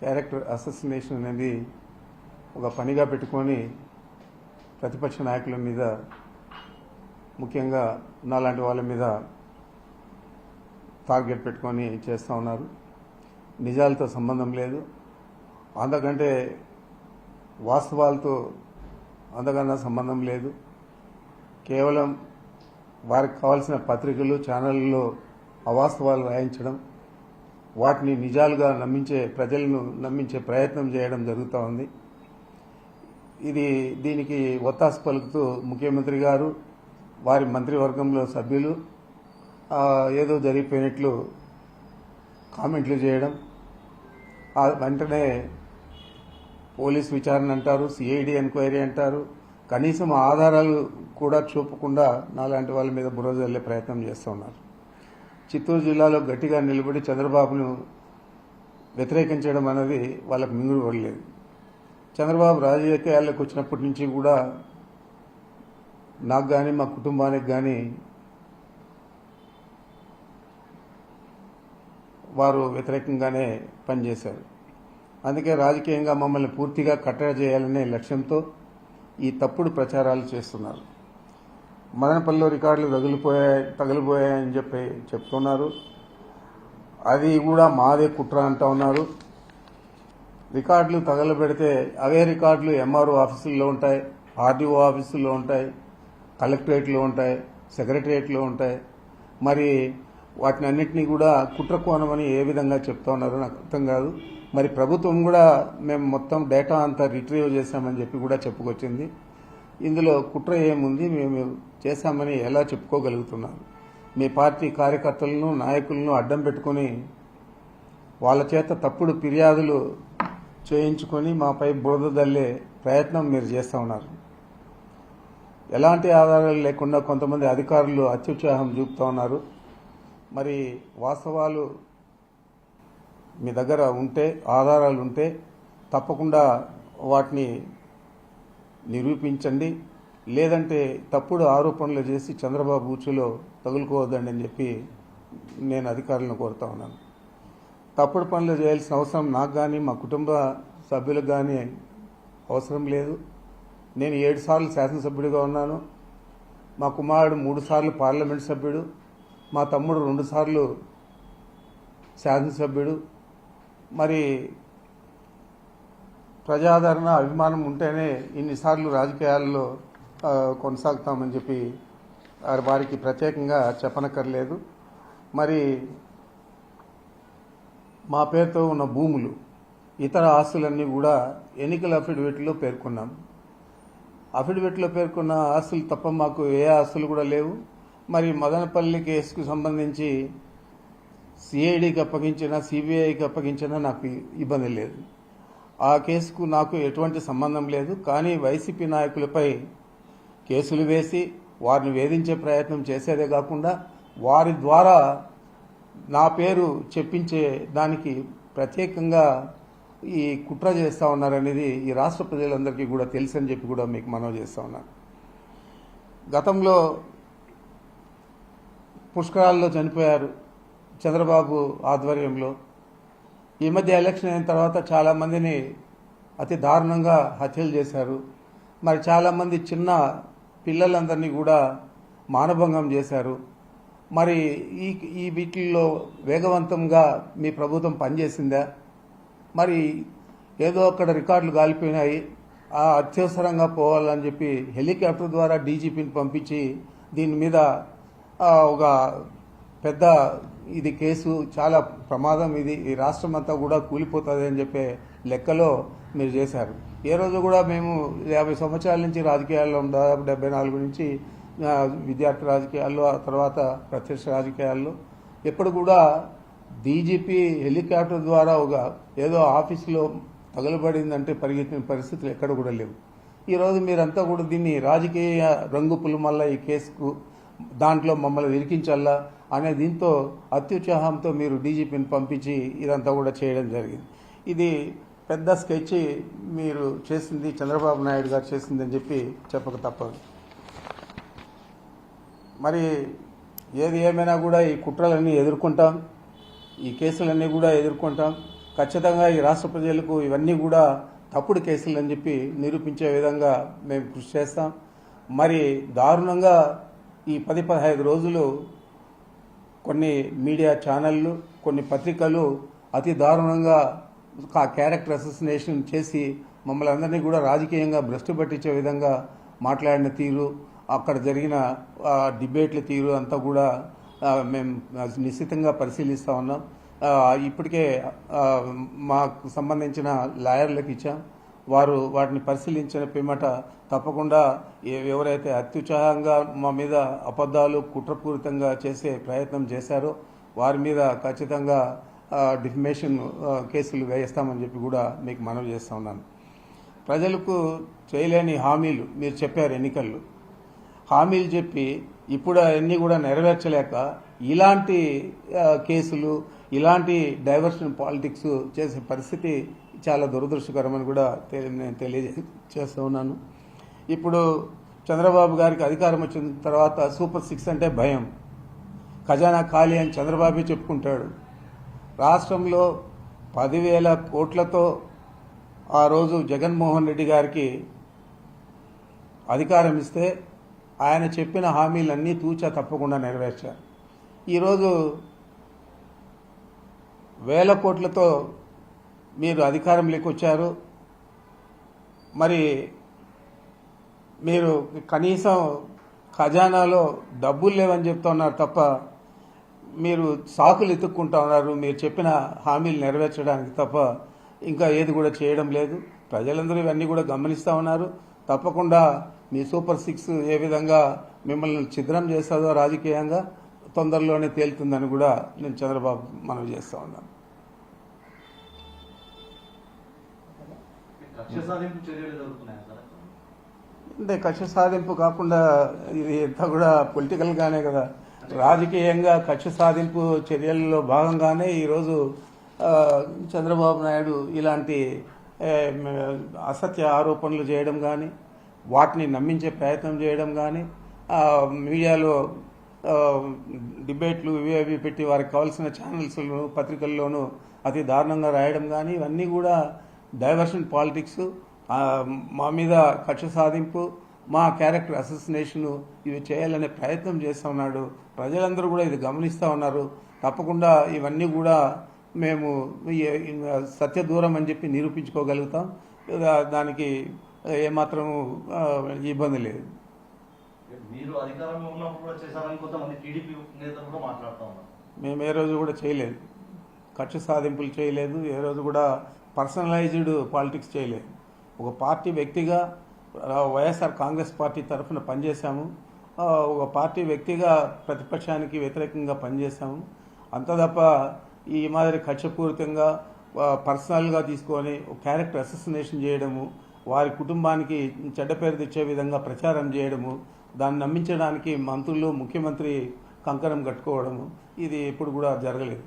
Character అససినేషన్ అనేది ఒక పనిగా పెట్టుకొని ప్రతిపక్ష నాయకుల మీద, ముఖ్యంగా నాలాంటి వాళ్ళ మీద టార్గెట్ పెట్టుకొని చేస్తూ ఉన్నారు. నిజాలతో సంబంధం లేదు, అంతకంటే వాస్తవాలతో అంతకన్నా సంబంధం లేదు. కేవలం వారికి కావాల్సిన పత్రికలు, ఛానళ్లలో అవాస్తవాలు రాయించడం, వాటిని నిజాలుగా ప్రజలను నమ్మించే ప్రయత్నం చేయడం జరుగుతూ ఉంది. దీనికి ఒత్తాసు పలుకుతూ ముఖ్యమంత్రి గారు, వారి మంత్రివర్గంలో సభ్యులు ఏదో జరిగిపోయినట్లు కామెంట్లు చేయడం, వెంటనే పోలీస్ విచారణ అంటారు, సిఐడి ఎంక్వైరీ అంటారు. కనీసం ఆధారాలు కూడా చూపకుండా నాలాంటి వాళ్ళ మీద బురద జల్లే ప్రయత్నం చేస్తూ ఉన్నారు. చిత్తూరు జిల్లాలో గట్టిగా నిలబడి చంద్రబాబును వ్యతిరేకించడం అనేది వాళ్ళకు మింగుడు పడలేదు. చంద్రబాబు రాజకీయాల్లోకి వచ్చినప్పటి నుంచి కూడా నాకు కానీ మా కుటుంబానికి కానీ వారు వ్యతిరేకంగానే పనిచేశారు. అందుకే రాజకీయంగా మమ్మల్ని పూర్తిగా కట్టడి చేయాలనే లక్ష్యంతో ఈ తప్పుడు ప్రచారాలు చేస్తున్నారు. మదనపల్లిలో రికార్డులు తగిలిపోయాయని చెప్తున్నారు. అది కూడా మాదే కుట్ర అంటూ ఉన్నారు. రికార్డులు తగలబెడితే అవే రికార్డులు ఎంఆర్ఓ ఆఫీసుల్లో ఉంటాయి, ఆర్డీఓ ఆఫీసుల్లో ఉంటాయి, కలెక్టరేట్లో ఉంటాయి, సెక్రటరియట్లో ఉంటాయి. మరి వాటిని అన్నింటినీ కూడా కుట్ర కోణమని ఏ విధంగా చెప్తా ఉన్నారో నాకు అర్థం కాదు. మరి ప్రభుత్వం కూడా మేము మొత్తం డేటా అంతా రిట్రీవ్ చేశామని చెప్పి కూడా చెప్పుకొచ్చింది. ఇందులో కుట్ర ఏముంది, మేము చేశామని ఎలా చెప్పుకోగలుగుతున్నారు? మీ పార్టీ కార్యకర్తలను, నాయకులను అడ్డం పెట్టుకుని వాళ్ళ చేత తప్పుడు ఫిర్యాదులు చేయించుకొని మాపై బురద దల్లే ప్రయత్నం మీరు చేస్తూ ఉన్నారు. ఎలాంటి ఆధారాలు లేకుండా కొంతమంది అధికారులు అత్యుత్సాహం చూపుతూ ఉన్నారు. మరి వాస్తవాలు మీ దగ్గర ఉంటే, ఆధారాలు ఉంటే తప్పకుండా వాటిని నిరూపించండి. లేదంటే తప్పుడు ఆరోపణలు చేసి చంద్రబాబు ఉచ్చులో తగులుకోవద్దండి అని చెప్పి నేను అధికారులను కోరుతా ఉన్నాను. తప్పుడు పనులు చేయాల్సిన అవసరం నాకు కానీ మా కుటుంబ సభ్యులకు కానీ అవసరం లేదు. నేను 7 సార్లు శాసనసభ్యుడిగా ఉన్నాను. మా కుమారుడు 3 సార్లు పార్లమెంట్ సభ్యుడు, మా తమ్ముడు 2 సార్లు శాసనసభ్యుడు. మరి ప్రజాదరణ, అభిమానం ఉంటేనే ఇన్నిసార్లు రాజకీయాల్లో కొనసాగుతామని చెప్పి వారికి ప్రత్యేకంగా చెప్పనక్కర్లేదు. మరి మా పేరుతో ఉన్న భూములు, ఇతర ఆస్తులన్నీ కూడా ఎన్నికల అఫిడవిట్లో పేర్కొన్నాం. అఫిడవిట్లో పేర్కొన్న ఆస్తులు తప్ప మాకు ఏ ఆస్తులు కూడా లేవు. మరి మదనపల్లి కేసుకు సంబంధించి సిఐడికి అప్పగించినా, సిబిఐకి అప్పగించినా నాకు ఇబ్బంది లేదు. ఆ కేసుకు నాకు ఎటువంటి సంబంధం లేదు. కానీ వైసీపీ నాయకులపై కేసులు వేసి వారిని వేధించే ప్రయత్నం చేసేదే కాకుండా వారి ద్వారా నా పేరు చెప్పించే దానికి ప్రత్యేకంగా ఈ కుట్ర చేస్తూ ఉన్నారనేది ఈ రాష్ట్ర ప్రజలందరికీ కూడా తెలుసని చెప్పి కూడా మీకు మనవి చేస్తూ ఉన్నాను. గతంలో పుష్కరాల్లో చనిపోయారు చంద్రబాబు ఆధ్వర్యంలో. ఈ మధ్య ఎలక్షన్ అయిన తర్వాత చాలామందిని అతి దారుణంగా హత్యలు చేశారు. మరి చాలామంది చిన్న పిల్లలందరినీ కూడా మానభంగం చేశారు. మరి ఈ వీటిల్లో వేగవంతంగా మీ ప్రభుత్వం పనిచేసిందా? మరి ఏదో అక్కడ రికార్డులు గాలిపోయినాయి, అత్యవసరంగా పోవాలని చెప్పి హెలికాప్టర్ ద్వారా డీజీపీని పంపించి దీని మీద ఒక పెద్ద ఇది కేసు, చాలా ప్రమాదం, ఇది ఈ రాష్ట్రం అంతా కూడా కూలిపోతుంది అని చెప్పే లెక్కలో మీరు చేశారు. ఏ రోజు కూడా మేము 50 సంవత్సరాల నుంచి రాజకీయాల్లో, దాదాపు 74 నుంచి విద్యార్థి రాజకీయాల్లో, ఆ తర్వాత ప్రత్యక్ష రాజకీయాల్లో ఎప్పుడు కూడా డీజీపీ హెలికాప్టర్ ద్వారా ఏదో ఆఫీసులో తగలబడిందంటే పరిగెత్తిన పరిస్థితులు ఎక్కడ కూడా లేవు. ఈరోజు మీరంతా కూడా దీన్ని రాజకీయ రంగు పులుమల్ల ఈ కేసుకు దాంట్లో మమ్మల్ని ఇరికించాలా అనే దీంతో అత్యుత్సాహంతో మీరు డీజీపీని పంపించి ఇదంతా కూడా చేయడం జరిగింది. ఇది పెద్ద స్కెచ్ మీరు చేసింది, చంద్రబాబు నాయుడు గారు చేసిందని చెప్పి చెప్పక తప్పదు. మరి ఏది ఏమైనా కూడా ఈ కుట్రలన్నీ ఎదుర్కొంటాం, ఈ కేసులన్నీ కూడా ఎదుర్కొంటాం. ఖచ్చితంగా ఈ రాష్ట్ర ప్రజలకు ఇవన్నీ కూడా తప్పుడు కేసులు అని చెప్పి నిరూపించే విధంగా మేము కృషి చేస్తాం. మరి దారుణంగా ఈ 10-15 రోజులు కొన్ని మీడియా ఛానళ్ళు, కొన్ని పత్రికలు అతి దారుణంగా క్యారెక్టర్ అసోసినేషన్ చేసి మమ్మల్ని అందరినీ కూడా రాజకీయంగా భ్రష్టు పట్టించే విధంగా మాట్లాడిన తీరు, అక్కడ జరిగిన డిబేట్ల తీరు అంతా కూడా మేము నిశ్చితంగా పరిశీలిస్తూ ఉన్నాం. ఇప్పటికే మాకు సంబంధించిన లాయర్లకు ఇచ్చాం. వారు వాటిని పరిశీలించిన పిమ్మట తప్పకుండా ఎవరైతే అత్యుత్సాహంగా మా మీద అబద్ధాలు కుట్రపూరితంగా చేసే ప్రయత్నం చేశారో వారి మీద ఖచ్చితంగా డిఫమేషన్ కేసులు వేయిస్తామని చెప్పి కూడా మీకు మనవి చేస్తూ ఉన్నాను. ప్రజలకు చేయలేని హామీలు మీరు చెప్పారు, ఎన్నికల్లో హామీలు చెప్పి ఇప్పుడు అవన్నీ కూడా నెరవేర్చలేక ఇలాంటి కేసులు, ఇలాంటి డైవర్షన్ పాలిటిక్స్ చేసే పరిస్థితి చాలా దురదృష్టకరమని కూడా నేను తెలియజేస్తూ ఉన్నాను. ఇప్పుడు చంద్రబాబు గారికి అధికారం వచ్చిన తర్వాత సూపర్ 6 అంటే భయం, ఖజానా ఖాళీ అని చంద్రబాబు చెప్పుకుంటాడు. రాష్ట్రంలో 10,000 కోట్లతో ఆ రోజు జగన్మోహన్ రెడ్డి గారికి అధికారం ఇస్తే ఆయన చెప్పిన హామీలన్నీ తూచా తప్పకుండా నెరవేర్చారు. ఈరోజు 1,000 కోట్లతో మీరు అధికారంలోకి వచ్చారు. మరి మీరు కనీసం ఖజానాలో డబ్బులు లేవని చెప్తున్నారు తప్ప మీరు సాకులు ఎత్తుక్కుంటా ఉన్నారు. మీరు చెప్పిన హామీలు నెరవేర్చడానికి తప్ప ఇంకా ఏది కూడా చేయడం లేదు. ప్రజలందరూ ఇవన్నీ కూడా గమనిస్తూ ఉన్నారు. తప్పకుండా మీ సూపర్ 6 ఏ విధంగా మిమ్మల్ని ఛిద్రం చేస్తుందో రాజకీయంగా తొందరలోనే తేలుతుందని కూడా నేను చంద్రబాబు మనవి చేస్తూ ఉన్నాను. అంటే కక్ష సాధింపు కాకుండా ఇది అంతా కూడా పొలిటికల్గానే కదా, రాజకీయంగా కక్ష సాధింపు చర్యల్లో భాగంగానే ఈరోజు చంద్రబాబు నాయుడు ఇలాంటి అసత్య ఆరోపణలు చేయడం కానీ, వాటిని నమ్మించే ప్రయత్నం చేయడం కానీ, మీడియాలో డిబేట్లు ఇవి పెట్టి వారికి కావాల్సిన ఛానల్స్లోను పత్రికల్లోనూ అతి దారుణంగా రాయడం కానీ, ఇవన్నీ కూడా డైవర్షన్ పాలిటిక్స్, మా మీద కక్ష సాధింపు, మా క్యారెక్టర్ అసోసినేషను ఇవి చేయాలనే ప్రయత్నం చేస్తూ ఉన్నాడు. ప్రజలందరూ కూడా ఇది గమనిస్తూ ఉన్నారు. తప్పకుండా ఇవన్నీ కూడా మేము సత్య దూరం అని చెప్పి నిరూపించుకోగలుగుతాం. దానికి ఏమాత్రం ఇబ్బంది లేదు. మీరు అధికారంలో ఉన్నప్పుడు కూడా చేశారని కొంతమంది టీడీపీ నేతలు కూడా మాట్లాడుతూ ఉన్నారు. మేము ఏ రోజు కూడా చేయలేదు, కక్ష సాధింపులు చేయలేదు, ఏ రోజు కూడా పర్సనలైజ్డ్ పాలిటిక్స్ చేయలేదు. ఒక పార్టీ వ్యక్తిగా వైఎస్ఆర్ కాంగ్రెస్ పార్టీ తరఫున పనిచేశాము. ఒక పార్టీ వ్యక్తిగా ప్రతిపక్షానికి వ్యతిరేకంగా పనిచేశాము. అంత తప్ప ఈ మాదిరి కక్షపూరితంగా పర్సనల్గా తీసుకొని క్యారెక్టర్ అసోసినేషన్ చేయడము, వారి కుటుంబానికి చెడ్డ పేరు తెచ్చే విధంగా ప్రచారం చేయడము, దాన్ని నమ్మించడానికి మంత్రులు, ముఖ్యమంత్రి కంకణం కట్టుకోవడము, ఇది ఎప్పుడు కూడా జరగలేదు.